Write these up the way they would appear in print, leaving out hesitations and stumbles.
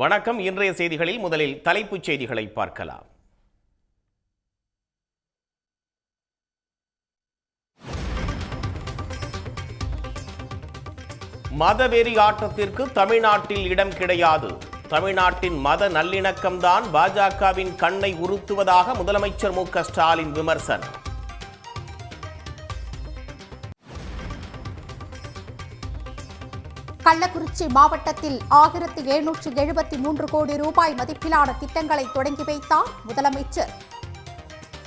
வணக்கம். இன்றைய செய்திகளில் முதலில் தலைப்புச் செய்திகளை பார்க்கலாம். மதவெறி ஆட்டத்திற்கு தமிழ்நாட்டில் இடம் கிடையாது. தமிழ்நாட்டின் மத நல்லிணக்கம்தான் பாஜகவின் கண்ணை உறுத்துவதாக முதலமைச்சர் மு க ஸ்டாலின் விமர்சனம். கள்ளக்குறிச்சி மாவட்டத்தில் 1773 கோடி ரூபாய் மதிப்பிலான திட்டங்களை தொடங்கி வைத்தார் முதலமைச்சர்.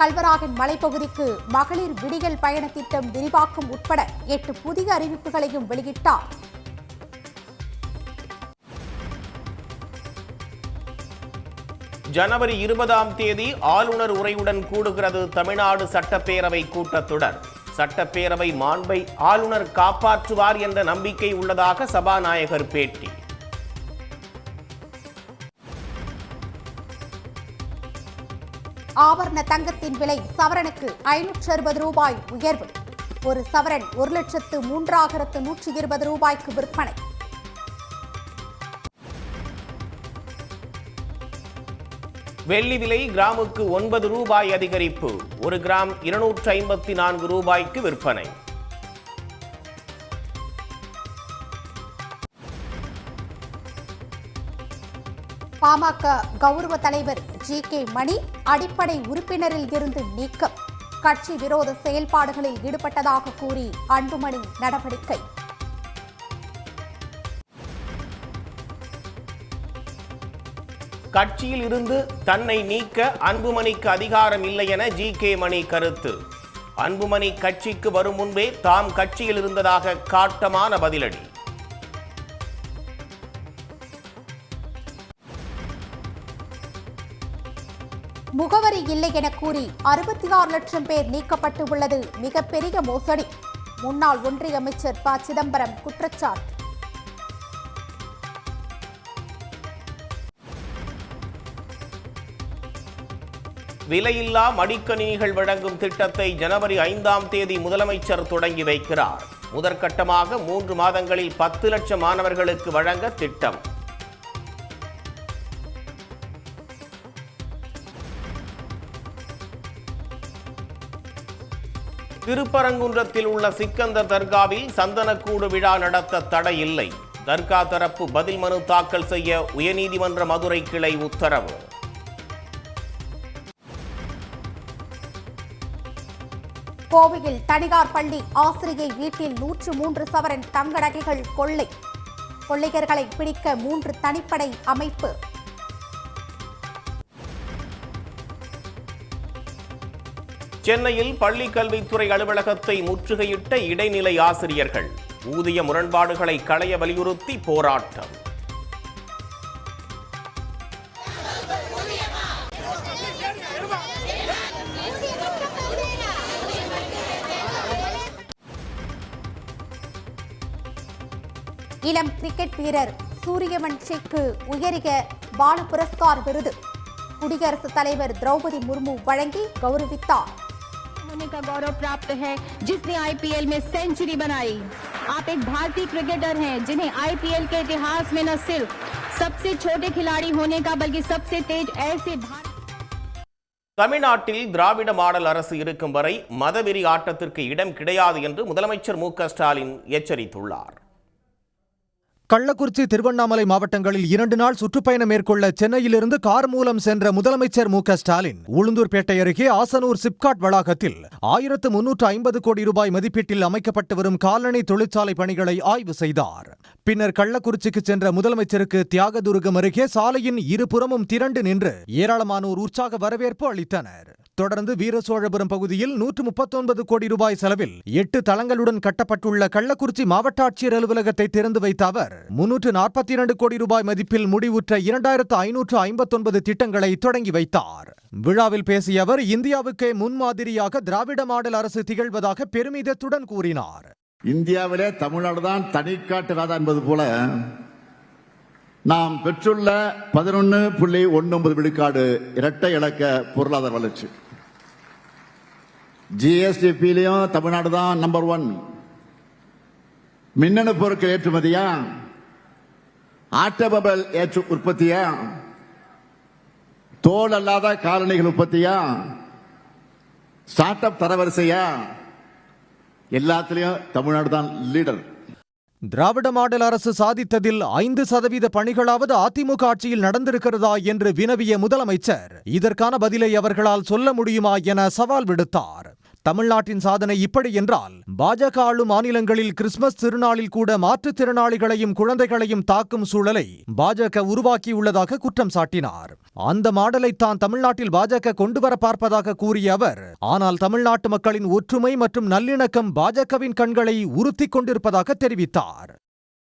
கல்வராயன் மலைப்பகுதிக்கு மகளிர் விடியல் பயண திட்டம் விரிவாக்கம் உட்பட 8 புதிய அறிவிப்புகளையும் வெளியிட்டார். ஜனவரி 20ஆம் தேதி ஆளுநர் உரையுடன் கூடுகிறது தமிழ்நாடு சட்டப்பேரவை கூட்டத்தொடர். சட்டப்பேரவை மாண்பை ஆளுநர் காப்பாற்றுவார் என்ற நம்பிக்கை உள்ளதாக சபாநாயகர் பேட்டி. ஆபரண தங்கத்தின் விலை சவரனுக்கு 560 ரூபாய் உயர்வு. ஒரு சவரன் 1,03,120 ரூபாய்க்கு விற்பனை. வெள்ளி விலை கிராமுக்கு 9 ரூபாய் அதிகரிப்பு. ஒரு கிராம் 254 ரூபாய்க்கு விற்பனை. பாமக கௌரவ தலைவர் ஜி.கே. மணி அடிப்படை உறுப்பினரில் இருந்து நீக்கம். கட்சி விரோத செயல்பாடுகளில் ஈடுபட்டதாக கூறி அன்புமணி நடவடிக்கை. கட்சியில் இருந்து தன்னை நீக்க அன்புமணிக்கு அதிகாரம் இல்லை என ஜி.கே. மணி கருத்து. அன்புமணி கட்சிக்கு வரும் முன்பே தாம் கட்சியில் இருந்ததாக காட்டமான பதிலடி. முகவரி இல்லை என கூறி 66 லட்சம் பேர் நீக்கப்பட்டு உள்ளது மிகப்பெரிய மோசடி. முன்னாள் ஒன்றிய அமைச்சர் ப. சிதம்பரம் குற்றச்சாட்டு. விலையில்லா மடிக்கணினிகள் வழங்கும் திட்டத்தை ஜனவரி 5ஆம் தேதி முதலமைச்சர் தொடங்கி வைக்கிறார். முதற்கட்டமாக 3 மாதங்களில் 10 லட்சம் மாணவர்களுக்கு வழங்க திட்டம். திருப்பரங்குன்றத்தில் உள்ள சிக்கந்தர் தர்காவில் சந்தனக்கூடு விழா நடத்த தடை இல்லை. தர்கா தரப்பு பதில் மனு தாக்கல் செய்ய உயர்நீதிமன்ற மதுரை கிளை உத்தரவு. கோவையில் தனியார் பள்ளி ஆசிரியை வீட்டில் 103 சவரன் தங்க நகைகள் கொள்ளை. கொள்ளையர்களை பிடிக்க 3 தனிப்படை அமைப்பு. சென்னையில் பள்ளி கல்வித்துறை அலுவலகத்தை முற்றுகையிட்ட இடைநிலை ஆசிரியர்கள். ஊதிய முரண்பாடுகளை களைய வலியுறுத்தி போராட்டம். இளம் கிரிக்கெட் வீரர் சூரியவன்ஷிக்கு உயரிய பால புரஸ்கார் விருது குடியரசுத் தலைவர் திரௌபதி முர்மு வழங்கி கௌரவித்தார். होने का गौरव प्राप्त है जिसने आईपीएल में सेंचुरी बनाई. आप एक भारतीय क्रिकेटर हैं जिन्हें आईपीएल के इतिहास में न सिर्फ सबसे छोटे खिलाड़ी होने का बल्कि सबसे तेज ऐसे தமிழ்நாட்டில் திராவிட மாடல் அரசு இருக்கும் வரை மதவெறி ஆட்டத்திற்கு இடம் கிடையாது என்று முதலமைச்சர் மு க ஸ்டாலின் எச்சரித்துள்ளார். கள்ளக்குறிச்சி, திருவண்ணாமலை மாவட்டங்களில் 2 நாள் சுற்றுப்பயணம் மேற்கொள்ள சென்னையிலிருந்து கார் மூலம் சென்ற முதலமைச்சர் மு க ஸ்டாலின் உளுந்தூர்பேட்டை அருகே ஆசனூர் சிப்காட் வளாகத்தில் 1350 கோடி ரூபாய் மதிப்பீட்டில் அமைக்கப்பட்டு வரும் காலணி தொழிற்சாலை பணிகளை ஆய்வு செய்தார். பின்னர் கள்ளக்குறிச்சிக்கு சென்ற முதலமைச்சருக்கு தியாகதுருகம் அருகே சாலையின் இருபுறமும் திரண்டு நின்று ஏராளமானோர் உற்சாக வரவேற்பு அளித்தனர். தொடர்ந்து வீரசோழபுரம் பகுதியில் 139 கோடி ரூபாய் செலவில் 8 தளங்களுடன் கட்டப்பட்டுள்ள கள்ளக்குறிச்சி மாவட்ட ஆட்சியர் அலுவலகத்தை திறந்து வைத்த அவர் 342 கோடி ரூபாய் மதிப்பில் முடிவுற்ற 2559 திட்டங்களை தொடங்கி வைத்தார். விழாவில் பேசிய அவர் இந்தியாவுக்கே முன்மாதிரியாக திராவிட மாடல் அரசு திகழ்வதாக பெருமிதத்துடன் கூறினார். இந்தியாவிலே தமிழ்நாடுதான் தனிக்காட்டு ராதா என்பது போல நாம் பெற்றுள்ள 11.19 விழுக்காடு இரட்டை இலக்க பொருளாதார வளர்ச்சி. ஜிஎஸ்டிபியிலையும் தமிழ்நாடு தான் நம்பர் 1. மின்னணு பொருட்கள் ஏற்றுமதியா ஆட்டோமொபைல் ஏற்று உற்பத்தியா, தோல் அல்லாத காலணிகள் உற்பத்தியா, ஸ்டார்ட் அப் தரவரிசையா, எல்லாத்திலையும் தமிழ்நாடு தான் லீடர். திராவிட மாடல் அரசு சாதித்ததில் 5% பணிகளாவது அதிமுக ஆட்சியில் நடந்திருக்கிறதா என்று வினவிய முதலமைச்சர் இதற்கான பதிலை அவர்களால் சொல்ல முடியுமா என சவால் விடுத்தார். தமிழ்நாட்டின் சாதனை இப்படி என்றால் பாஜக ஆளும் மாநிலங்களில் கிறிஸ்துமஸ் திருநாளில் கூட மாற்றுத்திறனாளிகளையும் குழந்தைகளையும் தாக்கும் சூழலை பாஜக உருவாக்கியுள்ளதாக குற்றம் சாட்டினார். அந்த மாடலை தான் தமிழ்நாட்டில் பாஜக கொண்டுவர பார்ப்பதாக கூறிய அவர், ஆனால் தமிழ்நாட்டு மக்களின் ஒற்றுமை மற்றும் நல்லிணக்கம் பாஜகவின் கண்களை உறுத்திக் கொண்டிருப்பதாக தெரிவித்தார்.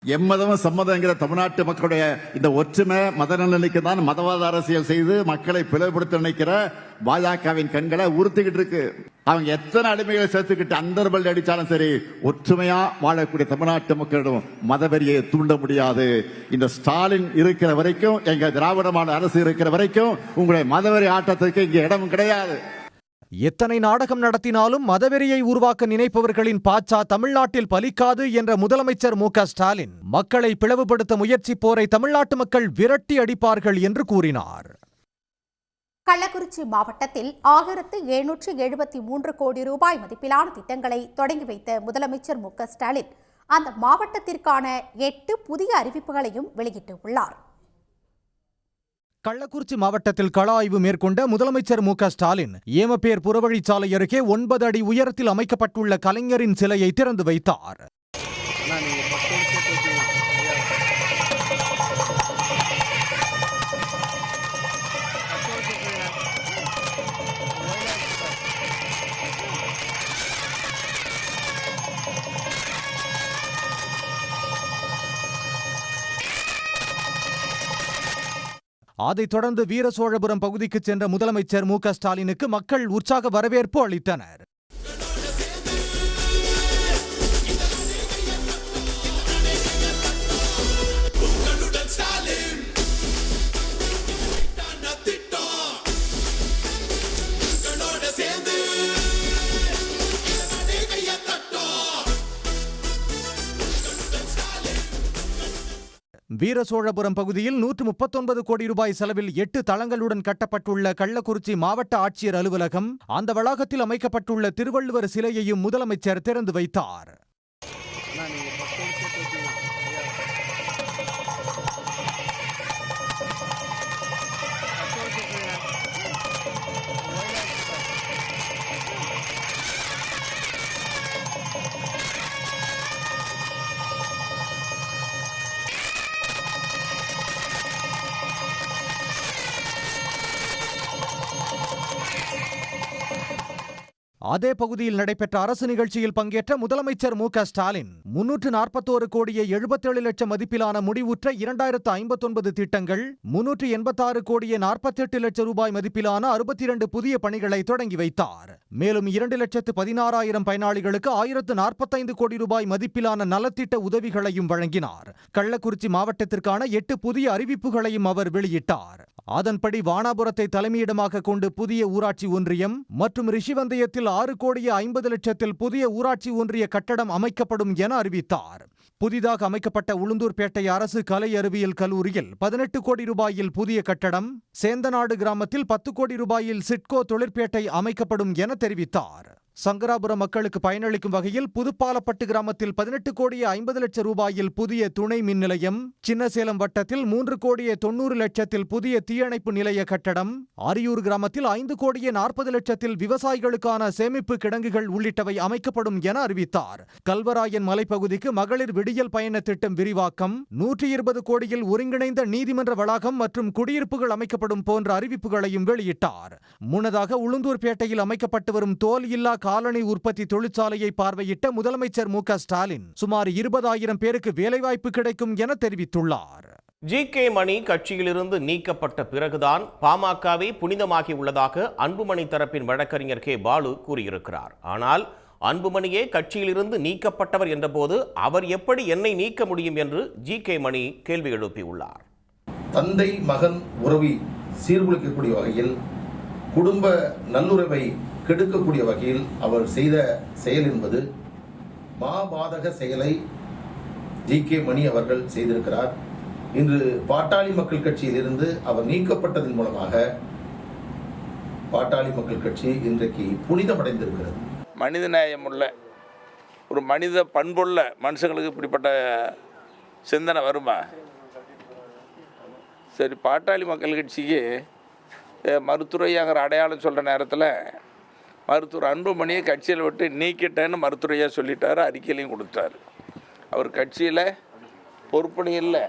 எம்மதமும் சம்மதங்கிற தமிழ்நாட்டு மக்களுடைய இந்த ஒற்றுமை மத நல்லிணக்கம் தான் மதவாத அரசியல் செய்து மக்களை பிளவுபடுத்த நினைக்கிற பாஜகவின் கண்களை உறுத்திக்கிட்டு இருக்கு. அவங்க எத்தனை அடிமைகளை சேர்த்துக்கிட்டு அந்தர்பல் அடிச்சாலும் சரி, ஒற்றுமையா வாழக்கூடிய தமிழ்நாட்டு மக்களிடம் மதவெறியை தூண்ட முடியாது. இந்த ஸ்டாலின் இருக்கிற வரைக்கும், எங்க திராவிட மாடல் அரசு இருக்கிற வரைக்கும் உங்களுடைய மதவெறி ஆட்டத்திற்கு இங்க இடம் கிடையாது. எத்தனை நாடகம் நடத்தினாலும் மதவெறியை உருவாக்க நினைப்பவர்களின் பாச்சா தமிழ்நாட்டில் பலிக்காது என்ற முதலமைச்சர் மு.க.ஸ்டாலின் மக்களை பிளவுபடுத்த முயற்சிப்போரை தமிழ்நாட்டு மக்கள் விரட்டி அடிப்பார்கள் என்று கூறினார். கள்ளக்குறிச்சி மாவட்டத்தில் 1773 கோடி ரூபாய் மதிப்பிலான திட்டங்களை தொடங்கி வைத்த முதலமைச்சர் மு.க.ஸ்டாலின் அந்த மாவட்டத்திற்கான 8 புதிய அறிவிப்புகளையும் வெளியிட்டுள்ளார். கள்ளக்குறிச்சி மாவட்டத்தில் கள ஆய்வு மேற்கொண்ட முதலமைச்சர் மு.க.ஸ்டாலின் ஏமப்பேர் புறவழிச்சாலை அருகே 9 அடி உயரத்தில் அமைக்கப்பட்டுள்ள கலைஞரின் சிலையை திறந்து வைத்தார். அதைத் தொடர்ந்து வீரசோழபுரம் பகுதிக்கு சென்ற முதலமைச்சர் மு.க.ஸ்டாலினுக்கு மக்கள் உற்சாக வரவேற்பு அளித்தனர். வீரசோழபுரம் பகுதியில் 139 கோடி ரூபாய் செலவில் 8 தளங்களுடன் கட்டப்பட்டுள்ள கள்ளக்குறிச்சி மாவட்ட ஆட்சியர் அலுவலகம், அந்த வளாகத்தில் அமைக்கப்பட்டுள்ள திருவள்ளுவர் சிலையையும் முதலமைச்சர் திறந்து வைத்தார். அதே பகுதியில் நடைபெற்ற அரசு நிகழ்ச்சியில் பங்கேற்ற முதலமைச்சர் மு.க.ஸ்டாலின் 341 கோடியே 77 லட்சம் மதிப்பிலான முடிவுற்ற 2059 திட்டங்கள், 386 கோடியே 48 லட்சம் ரூபாய் மதிப்பிலான 62 புதிய பணிகளை தொடங்கி வைத்தார். மேலும் 2,16,000 பயனாளிகளுக்கு 1,045 கோடி ரூபாய் மதிப்பிலான நலத்திட்ட உதவிகளையும் வழங்கினார். கள்ளக்குறிச்சி மாவட்டத்திற்கான 8 புதிய அறிவிப்புகளையும் அவர் வெளியிட்டார். அதன்படி வானாபுரத்தை தலைமையிடமாக கொண்டு புதிய ஊராட்சி ஒன்றியம் மற்றும் ரிஷிவந்தயத்தில் 6 கோடியே 50 லட்சத்தில் புதிய ஊராட்சி ஒன்றிய கட்டடம் அமைக்கப்படும் என அறிவித்தார். புதிதாக அமைக்கப்பட்ட உளுந்தூர்பேட்டை அரசு கலை அறிவியல் கல்லூரியில் 18 கோடி ரூபாயில் புதிய கட்டடம், சேந்தநாடு கிராமத்தில் 10 கோடி ரூபாயில் சிட்கோ தொழிற்பேட்டை அமைக்கப்படும் என தெரிவித்தார். சங்கராபுரம் மக்களுக்கு பயனளிக்கும் வகையில் புதுப்பாலப்பட்டு கிராமத்தில் 18 கோடியே 50 லட்சம் ரூபாயில் புதிய துணை மின் நிலையம், சின்னசேலம் வட்டத்தில் 3 கோடியே 90 லட்சத்தில் புதிய தீயணைப்பு நிலைய கட்டடம், அரியூர் கிராமத்தில் 5 கோடியே 40 லட்சத்தில் விவசாயிகளுக்கான சேமிப்பு கிடங்குகள் உள்ளிட்டவை அமைக்கப்படும் என அறிவித்தார். கல்வராயன் மலைப்பகுதிக்கு மகளிர் விடியல் பயண திட்டம் விரிவாக்கம், 120 கோடியில் ஒருங்கிணைந்த நீதிமன்ற வளாகம் மற்றும் குடியிருப்புகள் அமைக்கப்படும் போன்ற அறிவிப்புகளையும் வெளியிட்டார். முன்னதாக உளுந்தூர்பேட்டையில் அமைக்கப்பட்டு வரும் தோல் இல்லா காலணி உற்பத்தி தொழிற்சாலையை பார்வையிட்ட முதலமைச்சர் மு.க.ஸ்டாலின் சுமார் 20,000 பேருக்கு வேலைவாய்ப்பு கிடைக்கும் என தெரிவித்துள்ளார். ஜி.கே. மணி கட்சியிலிருந்து நீக்கப்பட்ட பிறகுதான் பாமகவே புனிதமாகி உள்ளதாக அன்புமணி தரப்பின் வழக்கறிஞர் கே. பாலு கூறியிருக்கிறார். ஆனால் அன்புமணியே கட்சியிலிருந்து நீக்கப்பட்டவர் என்றபோது அவர் எப்படி என்னை நீக்க முடியும் என்று ஜி.கே. மணி கேள்வி எழுப்பியுள்ளார். தந்தை மகன் உறவை சீர்குலைக்கக்கூடிய வகையில், குடும்ப நல்லுறவை கெடுக்கக்கூடிய வகையில் அவர் செய்த செயல் என்பது மாபாதக செயலை ஜி.கே. மணி அவர்கள் செய்திருக்கிறார். இன்று பாட்டாளி மக்கள் கட்சியிலிருந்து அவர் நீக்கப்பட்டதன் மூலமாக பாட்டாளி மக்கள் கட்சி இன்றைக்கு புனிதமடைந்திருக்கிறது. மனிதநேயம் உள்ள ஒரு மனித பண்புள்ள மனுஷங்களுக்கு இப்படிப்பட்ட சிந்தனை வருமா? சரி, பாட்டாளி மக்கள் கட்சிக்கு மருத்துவரையாங்கிற அடையாளம் சொல்கிற நேரத்தில் மருத்துவர் அன்புமணியை கட்சியில் விட்டு நீக்கிட்டேன்னு மருத்துவரையாக சொல்லிட்டார், அறிக்கையிலையும் கொடுத்தார். அவர் கட்சியில் பொறுப்பணி இல்லை,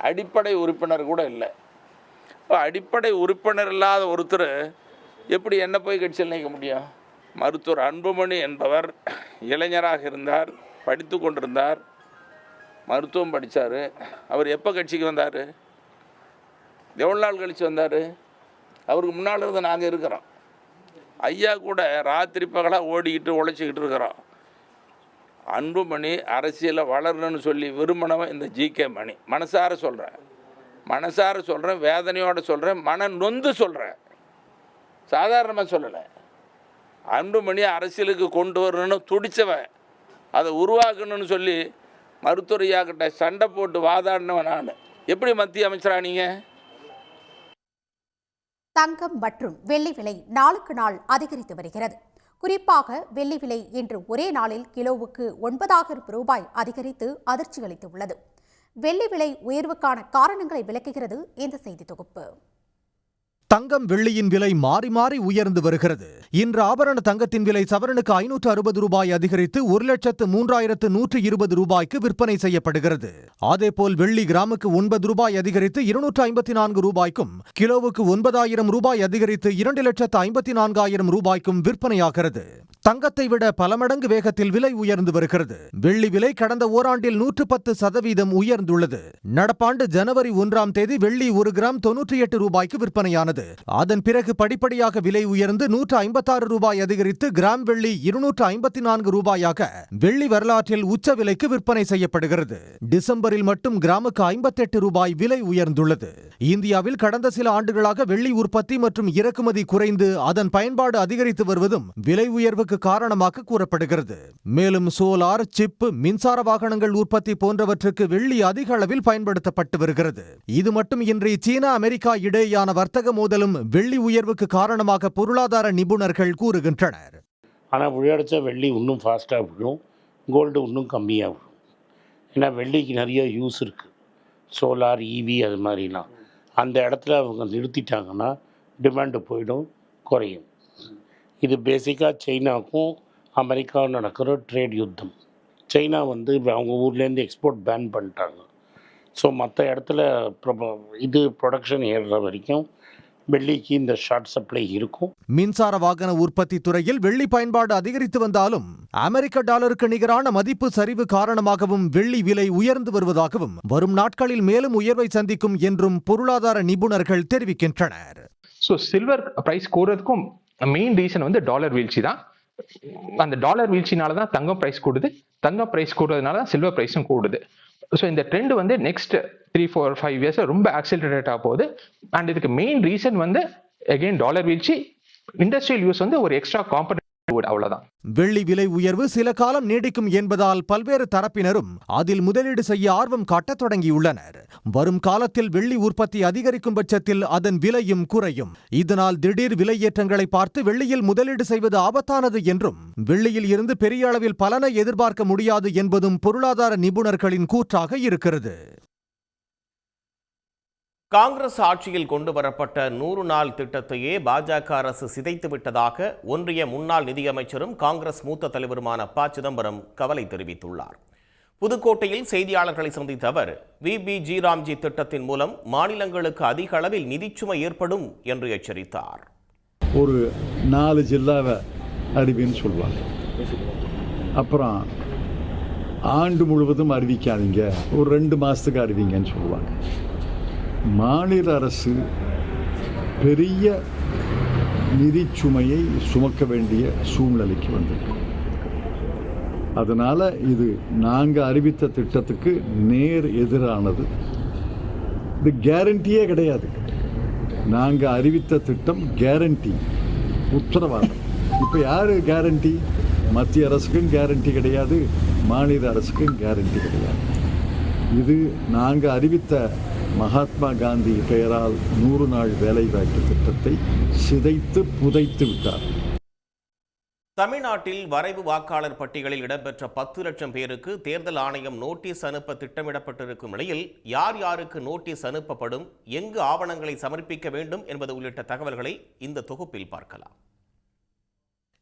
அடிப்படை உறுப்பினர் கூட இல்லை. இப்போ அடிப்படை உறுப்பினர் இல்லாத ஒருத்தர் எப்படி என்ன போய் கட்சியில் நீக்க முடியும்? மருத்துவர் அன்புமணி என்பவர் இளைஞராக இருந்தார், படித்து கொண்டிருந்தார், மருத்துவம் படித்தார். அவர் எப்போ கட்சிக்கு வந்தார்? எவ்வளோ நாள் கழித்து வந்தார்? அவருக்கு முன்னால் இருந்து நாங்கள் இருக்கிறோம். ஐயா கூட ராத்திரி பகலாக ஓடிக்கிட்டு உழைச்சிக்கிட்டு இருக்கிறோம். அன்புமணி அரசியலில் வளரணும்னு சொல்லி விரும்பினவன் இந்த ஜிகே மணி. மனசார சொல்கிறேன், வேதனையோடு சொல்கிறேன், மன நொந்து சொல்கிறேன், சாதாரணமாக சொல்லலை. அன்புமணி அரசியலுக்கு கொண்டு வரணும்னு துடித்தவன், அதை உருவாக்கணும்னு சொல்லி மருத்துவரையாக்கிட்ட சண்டை போட்டு வாதாடினவன் நான். எப்படி மத்திய அமைச்சரானீங்க? தங்கம் மற்றும் வெள்ளி விலை நாளுக்கு நாள் அதிகரித்து வருகிறது. குறிப்பாக வெள்ளி விலை இன்று ஒரே நாளில் கிலோவுக்கு 9,000 ரூபாய் அதிகரித்து அதிர்ச்சி அளித்துள்ளது. வெள்ளி விலை உயர்வுக்கான காரணங்களை விளக்குகிறது இந்த செய்தி தொகுப்பு. தங்கம் வெள்ளியின் விலை மாறி மாறி உயர்ந்து வருகிறது. இன்று ஆபரண தங்கத்தின் விலை சவரனுக்கு 560 ரூபாய் அதிகரித்து 1,03,120 ரூபாய்க்கு விற்பனை செய்யப்படுகிறது. அதேபோல் வெள்ளி கிராமுக்கு 9 ரூபாய் அதிகரித்து 254 ரூபாய்க்கும், கிலோவுக்கு 9,000 ரூபாய் அதிகரித்து 2,54,000 ரூபாய்க்கும் விற்பனையாகிறது. தங்கத்தை விட பல மடங்கு வேகத்தில் விலை உயர்ந்து வருகிறது. வெள்ளி விலை கடந்த ஓராண்டில் 110% உயர்ந்துள்ளது. நடப்பாண்டு ஜனவரி 1ஆம் தேதி வெள்ளி 1 கிராம் 98 ரூபாய்க்கு விற்பனையானது. அதன் பிறகு படிப்படியாக விலை உயர்ந்து 156 ரூபாய் அதிகரித்து கிராம் வெள்ளி 254 ரூபாயாக வெள்ளி வரலாற்றில் உச்ச விலைக்கு விற்பனை செய்யப்படுகிறது. டிசம்பரில் மட்டும் கிராமுக்கு 58 ரூபாய் விலை உயர்ந்துள்ளது. இந்தியாவில் கடந்த சில ஆண்டுகளாக வெள்ளி உற்பத்தி மற்றும் இறக்குமதி குறைந்து அதன் பயன்பாடு அதிகரித்து வருவதும் விலை உயர்வுக்கு காரணமாக கூறப்படுகிறது. மேலும் சோலார், சிப், மின்சார வாகனங்கள் உற்பத்தி போன்றவற்றுக்கு வெள்ளி அதிக அளவில் பயன்படுத்தப்பட்டு வருகிறது. இது மட்டுமின்றி சீனா, அமெரிக்கா இடையேயான வர்த்தக மோதலும் வெள்ளி உயர்வுக்கு காரணமாக பொருளாதார நிபுணர்கள் கூறுகின்றனர். ஆனால் விழடிச்சா வெள்ளி இன்னும் ஃபாஸ்ட்டாக விழும், கோல்டு இன்னும் கம்மியாக விழும். ஏன்னா வெள்ளிக்கு நிறைய யூஸ் இருக்குது, சோலார், ஈவி அது மாதிரிலாம். அந்த இடத்துல அவங்க நிறுத்திட்டாங்கன்னா டிமாண்டு போயிடும், குறையும். இது பேசிக்காக சைனாவுக்கும் அமெரிக்காவும் நடக்கிற ட்ரேட் யுத்தம். சைனா அவங்க ஊர்லேருந்து எக்ஸ்போர்ட் பேன் பண்ணிட்டாங்க. ஸோ மற்ற இடத்துல இது ப்ரொடக்ஷன் ஏறுற வரைக்கும் வெள்ளிக்கு இந்த ஷார்ட் சப்ளை இருக்கும். மின்சார வாகன உற்பத்தி துறையில் வெள்ளி பயன்பாடு அதிகரித்து வந்தாலும் அமெரிக்க டாலருக்கு நிகரான மதிப்பு சரிவு காரணமாகவும் வெள்ளி விலை உயர்ந்து வருவதாகவும் வரும் நாட்களில் மேலும் உயர்வை சந்திக்கும் என்றும் பொருளாதார நிபுணர்கள் தெரிவிக்கின்றனர். சில்வர் பிரைஸ் கூறதுக்கும் மெயின் ரீசன் டாலர் வீழ்ச்சி தான். அந்த டாலர் வீழ்ச்சினால தான் தங்கம் பிரைஸ் கூடுது, தங்கம் பிரைஸ் கூடுறதுனால தான் சில்வர் பிரைஸும் கூடுது. ஸோ இந்த ட்ரெண்ட் நெக்ஸ்ட் 3-4-5 இயர்ஸ் ரொம்ப ஆக்சிலரேட் ஆக போகுது. அண்ட் இதுக்கு மெயின் ரீசன் அகைன் டாலர் வீழ்ச்சி, இண்டஸ்ட்ரியல் யூஸ் ஒரு எக்ஸ்ட்ரா காம்பனன்ட், அவ்வளவுதான். வெள்ளி விலை உயர்வு சில காலம் நீடிக்கும் என்பதால் பல்வேறு தரப்பினரும் அதில் முதலீடு செய்ய ஆர்வம் காட்டத் தொடங்கியுள்ளனர். வரும் காலத்தில் வெள்ளி உற்பத்தி அதிகரிக்கும் பட்சத்தில் அதன் விலையும் குறையும். இதனால் திடீர் விலையேற்றங்களை பார்த்து வெள்ளியில் முதலீடு செய்வது ஆபத்தானது என்றும், வெள்ளியில் இருந்து பெரிய அளவில் பலனை எதிர்பார்க்க முடியாது என்பதும் பொருளாதார நிபுணர்களின் கூற்றாக இருக்கிறது. காங்கிரஸ் ஆட்சியில் கொண்டு வரப்பட்ட 100 நாள் திட்டத்தையே பாஜக அரசு சிதைத்து விட்டதாக ஒன்றிய முன்னாள் நிதியமைச்சரும் காங்கிரஸ் மூத்த தலைவருமான ப. சிதம்பரம் கவலை தெரிவித்துள்ளார். புதுக்கோட்டையில் செய்தியாளர்களை சந்தித்த அவர், VBG ராம்ஜி திட்டத்தின் மூலம் மாநிலங்களுக்கு அதிக அளவில் நிதிச்சுமை ஏற்படும் என்று எச்சரித்தார். ஒரு 4 ஜில்லாவை அறிவின்னு சொல்லுவாங்க, அப்புறம் ஆண்டு முழுவதும் அறிவிக்காதீங்க, ஒரு 2 மாதத்துக்கு அறிவிங்கன்னு சொல்லுவாங்க. மாநில அரசு பெரிய நிதிச்சுமையை சுமக்க வேண்டிய சூழ்நிலைக்கு வந்திருக்கு. அதனால் இது நாங்கள் அறிவித்த திட்டத்துக்கு நேர் எதிரானது. இது கேரண்டியே கிடையாது. நாங்கள் அறிவித்த திட்டம் கேரண்டி, உத்தரவாதம். இப்போ யார் கேரண்டி? மத்திய அரசுக்கும் கேரண்டி கிடையாது, மாநில அரசுக்கும் கேரண்டி கிடையாது. இது நாங்கள் அறிவித்த மகாத்மா காந்தி பெயரால் 100 நாள் வேலைவாய்ப்பு திட்டத்தை சிதைத்து புதைத்து விட்டார். தமிழ்நாட்டில் வரைவு வாக்காளர் பட்டியலில் இடம்பெற்ற 10 லட்சம் பேருக்கு தேர்தல் ஆணையம் நோட்டீஸ் அனுப்ப திட்டமிடப்பட்டிருக்கும் நிலையில் யார் யாருக்கு நோட்டீஸ் அனுப்பப்படும், எங்கு ஆவணங்களை சமர்ப்பிக்க வேண்டும் என்பது உள்ளிட்ட தகவல்களை இந்த தொகுப்பில் பார்க்கலாம்.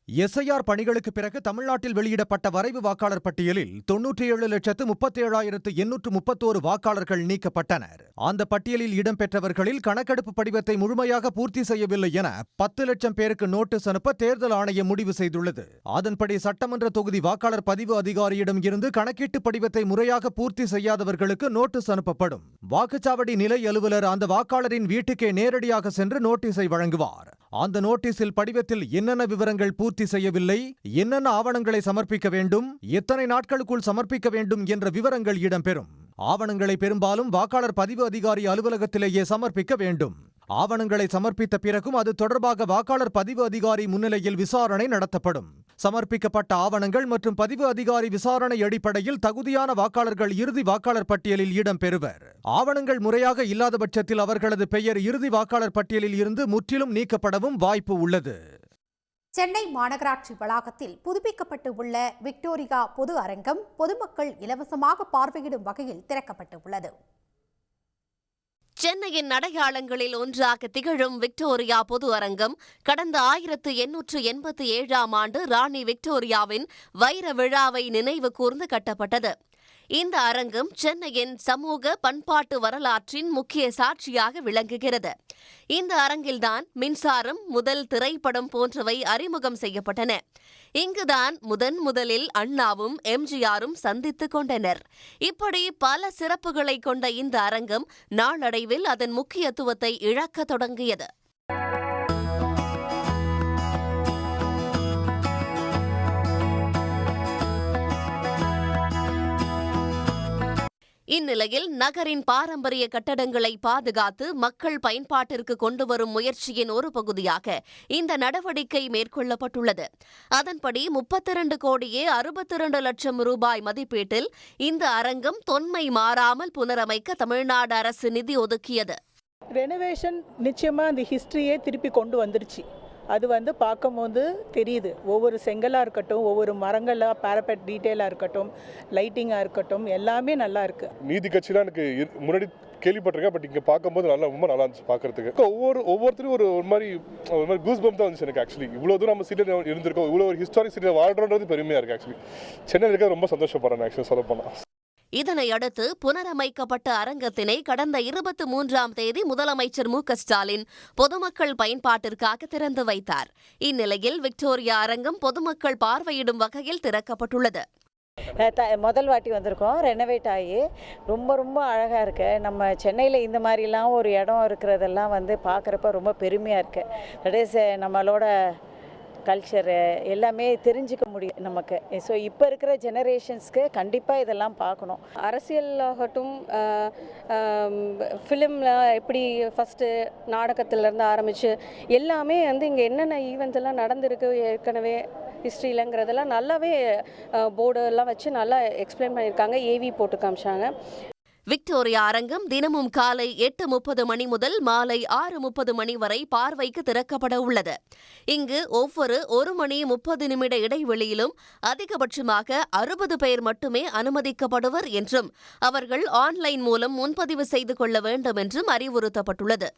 எஸ்ஐஆர் பணிகளுக்கு பிறகு தமிழ்நாட்டில் வெளியிடப்பட்ட வரைவு வாக்காளர் பட்டியலில் 97,37,831 வாக்காளர்கள் நீக்கப்பட்டனர். அந்த பட்டியலில் இடம்பெற்றவர்களில் கணக்கெடுப்பு படிவத்தை முழுமையாக பூர்த்தி செய்யவில்லை என 10 லட்சம் பேருக்கு நோட்டீஸ் அனுப்ப தேர்தல் ஆணையம் முடிவு செய்துள்ளது. அதன்படி சட்டமன்ற தொகுதி வாக்காளர் பதிவு அதிகாரியிடம் இருந்து கணக்கீட்டு படிவத்தை முறையாக பூர்த்தி செய்யாதவர்களுக்கு நோட்டீஸ் அனுப்பப்படும். வாக்குச்சாவடி நிலை அலுவலர் அந்த வாக்காளரின் வீட்டுக்கே நேரடியாக சென்று நோட்டீஸை வழங்குவார். அந்த நோட்டீஸில் படிவத்தில் என்னென்ன விவரங்கள் பூர்த்தி செய்யவில்லை, என்னென்ன ஆவணங்களை சமர்ப்பிக்க வேண்டும், எத்தனை நாட்களுக்குள் சமர்ப்பிக்க வேண்டும் என்ற விவரங்கள் இடம்பெறும். ஆவணங்களை பெரும்பாலும் வாக்காளர் பதிவு அதிகாரி அலுவலகத்திலேயே சமர்ப்பிக்க வேண்டும். ஆவணங்களை சமர்ப்பித்த பிறகும் அது தொடர்பாக வாக்காளர் பதிவு அதிகாரி முன்னிலையில் விசாரணை நடத்தப்படும். சமர்ப்பிக்கப்பட்ட ஆவணங்கள் மற்றும் பதிவு அதிகாரி விசாரணை அடிப்படையில் தகுதியான வாக்காளர்கள் இறுதி வாக்காளர் பட்டியலில் இடம்பெறுவர். ஆவணங்கள் முறையாக இல்லாத பட்சத்தில் அவர்களது பெயர் இறுதி வாக்காளர் பட்டியலில் இருந்து முற்றிலும் நீக்கப்படவும் வாய்ப்பு உள்ளது. சென்னை மாநகராட்சி வளாகத்தில் புதுப்பிக்கப்பட்டு உள்ள விக்டோரியா பொது அரங்கம் பொதுமக்கள் இலவசமாக பார்வையிடும் வகையில் திறக்கப்பட்டு உள்ளது. சென்னையின் அடையாளங்களில் ஒன்றாக திகழும் விக்டோரியா பொது அரங்கம் கடந்த 1887ஆம் ஆண்டு ராணி விக்டோரியாவின் வைர விழாவை நினைவு கூர்ந்து கட்டப்பட்டது. இந்த அரங்கம் சென்னையின் சமூக பண்பாட்டு வரலாற்றின் முக்கிய சாட்சியாக விளங்குகிறது. இந்த அரங்கில்தான் மின்சாரம், முதல் திரைப்படம் போன்றவை அறிமுகம் செய்யப்பட்டன. இங்குதான் முதலில் அண்ணாவும் எம்ஜிஆரும் சந்தித்துக் கொண்டனர். இப்படி பல சிறப்புகளை கொண்ட இந்த அரங்கம் நாளடைவில் அதன் முக்கியத்துவத்தை இழக்க தொடங்கியது. இந்நிலையில் நகரின் பாரம்பரிய கட்டடங்களை பாதுகாத்து மக்கள் பயன்பாட்டிற்கு கொண்டுவரும் முயற்சியின் ஒரு பகுதியாக இந்த நடவடிக்கை மேற்கொள்ளப்பட்டுள்ளது. அதன்படி 32,62,00,000 ரூபாய் மதிப்பீட்டில் இந்த அரங்கம் தொன்மை மாறாமல் புனரமைக்க தமிழ்நாடு அரசு நிதி ஒதுக்கியது. ரெனோவேஷன் நிச்சயமா அந்த ஹிஸ்டரியே திருப்பி கொண்டு வந்துருச்சு. அது பார்க்கும்போது தெரியுது. ஒவ்வொரு செங்கலாக இருக்கட்டும், ஒவ்வொரு மரங்களாக பேரபெட் டீட்டெயிலாக இருக்கட்டும், லைட்டிங்காக இருக்கட்டும், எல்லாமே நல்லா இருக்கு. நீதி கட்சிலாம் எனக்கு முன்னாடி கேள்விப்பட்டிருக்கேன், பட் இங்கே பார்க்கும்போது ரொம்ப நல்லா இருந்துச்சு பார்க்கறதுக்கு. ஒவ்வொருத்தரும் ஒரு மாதிரி கூஸ் பம்ப் தான் வந்துச்சு எனக்கு. ஆக்சுவலி இவ்வளோ தூரம் நம்ம சிட்டியில் இருந்திருக்கோம், இவ்வளோ ஒரு ஹிஸ்டாரிக் சிட்டியில் வாழ்றோன்றது பெருமையாக இருக்குது. ஆக்சுவலி சென்னையில் இருக்க ரொம்ப சந்தோஷப்படுறேன் ஆக்சுவலி சொல்ல போனால். இதனையடுத்து புனரமைக்கப்பட்ட அரங்கத்தினை கடந்த 23ஆம் தேதி முதலமைச்சர் மு.க.ஸ்டாலின் பொதுமக்கள் பயன்பாட்டிற்காக திறந்து வைத்தார். இந்நிலையில் விக்டோரியா அரங்கம் பொதுமக்கள் பார்வையிடும் வகையில் திறக்கப்பட்டுள்ளது. முதல் வாட்டி வந்திருக்கோம், ரெனோவேட் ஆகி ரொம்ப அழகாக இருக்கு. நம்ம சென்னையில் இந்த மாதிரிலாம் ஒரு இடம் இருக்கிறதெல்லாம் பார்க்குறப்ப ரொம்ப பெருமையாக இருக்கு. தட் இஸ் நம்மளோட கல்ச்சரு எல்லாமே தெரிஞ்சுக்க முடியும் நமக்கு. ஸோ இப்போ இருக்கிற ஜெனரேஷன்ஸ்க்கு கண்டிப்பாக இதெல்லாம் பார்க்கணும். அரசியலாகட்டும், ஃபிலிமில் எப்படி ஃபஸ்ட்டு நாடகத்திலேருந்து ஆரம்பித்து எல்லாமே இங்கே என்னென்ன ஈவெண்ட்ஸ் எல்லாம் நடந்திருக்கு ஏற்கனவே ஹிஸ்ட்ரியிலங்கிறதெல்லாம் நல்லாவே போர்டு எல்லாம் வச்சு நல்லா எக்ஸ்பிளைன் பண்ணியிருக்காங்க. ஏவி போட்டு காமிச்சாங்க. விக்டோரியா அரங்கம் தினமும் காலை 8:30 மணி முதல் மாலை 6:30 மணி வரை பார்வைக்கு திறக்கப்பட உள்ளது. இங்கு ஒவ்வொரு 1 மணி 30 நிமிட இடைவெளியிலும் அதிகபட்சமாக 60 பேர் மட்டுமே அனுமதிக்கப்படுவர் என்றும் அவர்கள் ஆன்லைன் மூலம் முன்பதிவு செய்து கொள்ள வேண்டும் என்றும் அறிவுறுத்தப்பட்டுள்ளது.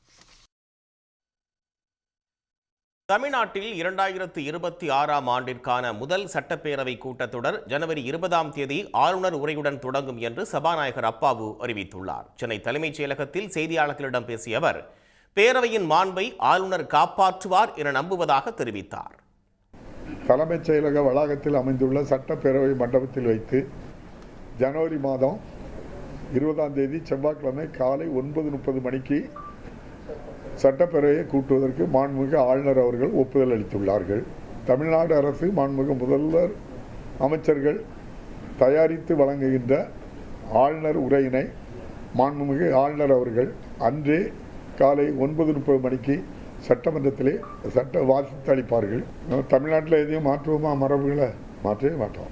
தமிழ்நாட்டில் 2026ஆம் ஆண்டிற்கான முதல் சட்டப்பேரவை கூட்டத்தொடர் ஜனவரி 20ஆம் தேதி ஆளுநர் உரையுடன் தொடங்கும் என்று சபாநாயகர் அப்பாவு அறிவித்துள்ளார். சென்னை தலைமைச் செயலகத்தில் செய்தியாளர்களிடம் பேசிய அவர், பேரவையின் மாண்பை ஆளுநர் காப்பாற்றுவார் என நம்புவதாக தெரிவித்தார். தலைமைச் செயலக வளாகத்தில் அமைந்துள்ள சட்டப்பேரவை மண்டபத்தில் வைத்து ஜனவரி மாதம் 20ஆம் தேதி செவ்வாய்க்கிழமை காலை 9:30 மணிக்கு சட்டப்பேரவையை கூட்டுவதற்கு மாண்புமிகு ஆளுநர் அவர்கள் ஒப்புதல் அளித்துள்ளார்கள். தமிழ்நாடு அரசு மாண்புமிகு முதல்வர் அமைச்சர்கள் தயாரித்து வழங்குகின்ற ஆளுநர் உரையினை மாண்புமிகு ஆளுநர் அவர்கள் அன்றே காலை 9:30 மணிக்கு சட்டமன்றத்திலே வாசித்து அளிப்பார்கள். தமிழ்நாட்டில் எதையும் மாற்றுவோமா? மரபுகளை மாற்றவே மாட்டோம்.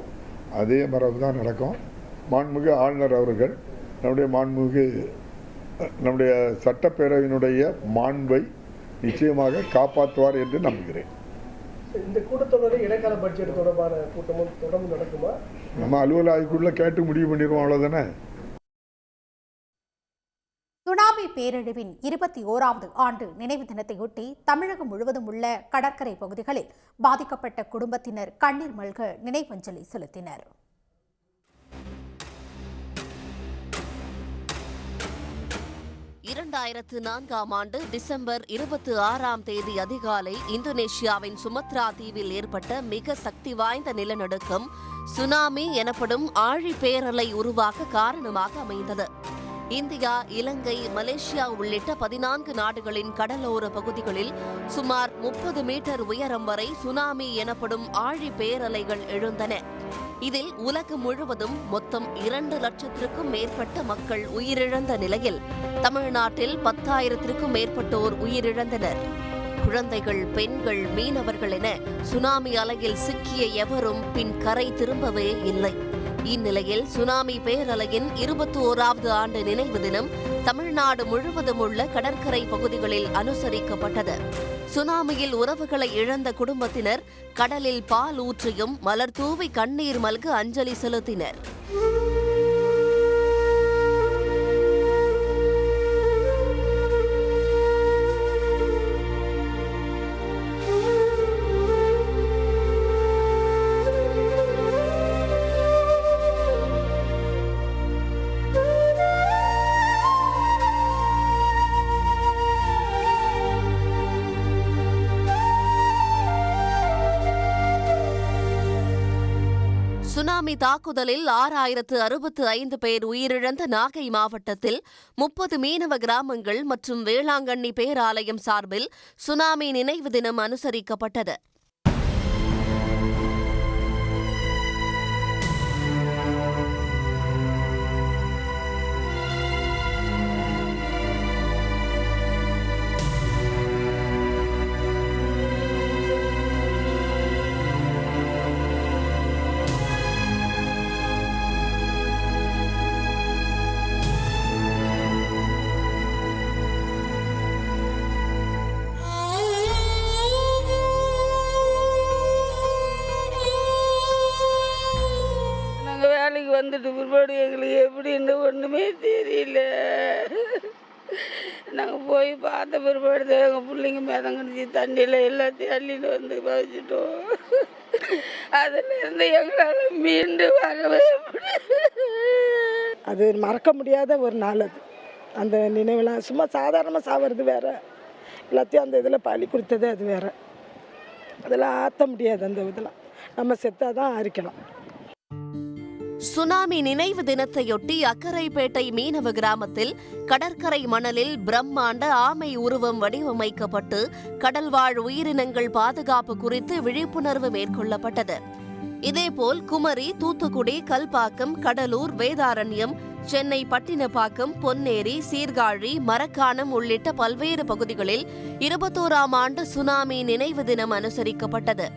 அதே மரபு தான் நடக்கும். மாண்புமிகு ஆளுநர் அவர்கள் நம்முடைய மாண்புமிகு நம்முடைய சட்டப்பேரவையினுடைய மாண்பை நிச்சயமாக காப்பாற்றுவார் என்று நம்புகிறேன். இந்த கூட்டத்தொடரில் இடைக்கால பட்ஜெட் தொடர்பான கூட்டமும் தொடர்ந்து நடக்குமா? நம்ம அலுவலக ஆய்வுக்குள்ள கேட்டு முடிவு பண்ணிடுவோம், அவ்வளோதானே. சுனாமி பேரழிவின் 21வது ஆண்டு நினைவு தினத்தையொட்டி தமிழகம் முழுவதும் உள்ள கடற்கரை பகுதிகளில் பாதிக்கப்பட்ட குடும்பத்தினர் கண்ணீர் மல்க நினைவஞ்சலி செலுத்தினர். இரண்டாயிரத்து 4ஆம் ஆண்டு டிசம்பர் 26ஆம் தேதி அதிகாலை இந்தோனேஷியாவின் சுமத்ரா தீவில் ஏற்பட்ட மிக சக்தி வாய்ந்த நிலநடுக்கம் சுனாமி எனப்படும் ஆழி பேரலை உருவாக காரணமாக அமைந்தது. இந்தியா, இலங்கை, மலேசியா உள்ளிட்ட 14 நாடுகளின் கடலோர பகுதிகளில் சுமார் 30 மீட்டர் உயரம் வரை சுனாமி எனப்படும் ஆழி பேரலைகள் எழுந்தன. இதில் உலகம் முழுவதும் மொத்தம் 2 லட்சத்திற்கும் மேற்பட்ட மக்கள் உயிரிழந்த நிலையில் தமிழ்நாட்டில் 10,000த்திற்கும் மேற்பட்டோர் உயிரிழந்தனர். குழந்தைகள், பெண்கள், மீனவர்கள் என சுனாமி அலையில் சிக்கிய எவரும் பின் கரை திரும்பவே இல்லை. இந்நிலையில் சுனாமி பேரலையின் 21வது ஆண்டு நினைவு தினம் தமிழ்நாடு முழுவதும் உள்ள கடற்கரை பகுதிகளில் அனுசரிக்கப்பட்டது. சுனாமியில் உறவுகளை இழந்த குடும்பத்தினர் கடலில் பால் ஊற்றியும் மலர் தூவி கண்ணீர் மல்க அஞ்சலி செலுத்தினர். சுனாமி தாக்குதலில் 6,065 பேர் உயிரிழந்த நாகை மாவட்டத்தில் 30 மீனவ கிராமங்கள் மற்றும் வேளாங்கண்ணி பேராலயம் சார்பில் சுனாமி நினைவு தினம் அனுசரிக்கப்பட்டது. வேலைக்கு வந்துட்டு பிற்பாடு எங்களுக்கு எப்படின்னு ஒன்றுமே தெரியல. நாங்கள் போய் பார்த்த பிற்பாடு தான் எங்கள் பிள்ளைங்க மிதங்கிடுச்சு, தண்ணியில் எல்லாத்தையும் அள்ளிட்டு வந்து வச்சுட்டோம். அதுலேருந்து எங்களால் மீண்டு வரவே அது மறக்க முடியாத ஒரு நாள். அது அந்த நினைவெல்லாம் சும்மா சாதாரணமாக சாவது வேற, எல்லாத்தையும் அந்த இதில் பலி கொடுத்தது அது வேற. அதெல்லாம் ஆற்ற முடியாது. அந்த இதெல்லாம் நம்ம செத்தாதான் அரிக்கலாம். சுனாமி நினைவு தினத்தையொட்டி அக்கரைப்பேட்டை மீனவ கிராமத்தில் கடற்கரை மணலில் பிரம்மாண்ட ஆமை உருவம் வடிவமைக்கப்பட்டு கடல்வாழ் உயிரினங்கள் பாதுகாப்பு குறித்து விழிப்புணர்வு மேற்கொள்ளப்பட்டது. இதேபோல் குமரி, தூத்துக்குடி, கல்பாக்கம், கடலூர், வேதாரண்யம், சென்னை பட்டினப்பாக்கம், பொன்னேரி, சீர்காழி, மரக்காணம் உள்ளிட்ட பல்வேறு பகுதிகளில் 21ஆம் ஆண்டு சுனாமி நினைவு தினம் அனுசரிக்கப்பட்டது.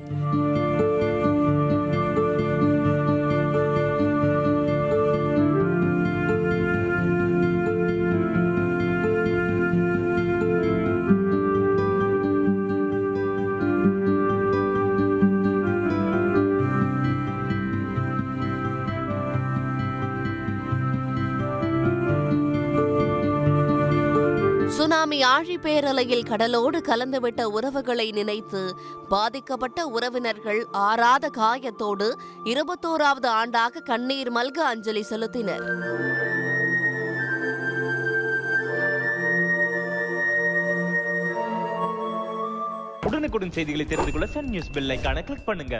சுனாமி ஆழி பேரலையில் கடலோடு கலந்துவிட்ட உறவுகளை நினைத்து பாதிக்கப்பட்ட உறவினர்கள் ஆறாத காயத்தோடு 21வது ஆண்டாக கண்ணீர் மல்க அஞ்சலி செலுத்தினர். உடனுக்குடன் செய்திகளை தெரிந்து கொள்ள சன் நியூஸ் பெல் ஐகானை கிளிக் பண்ணுங்க.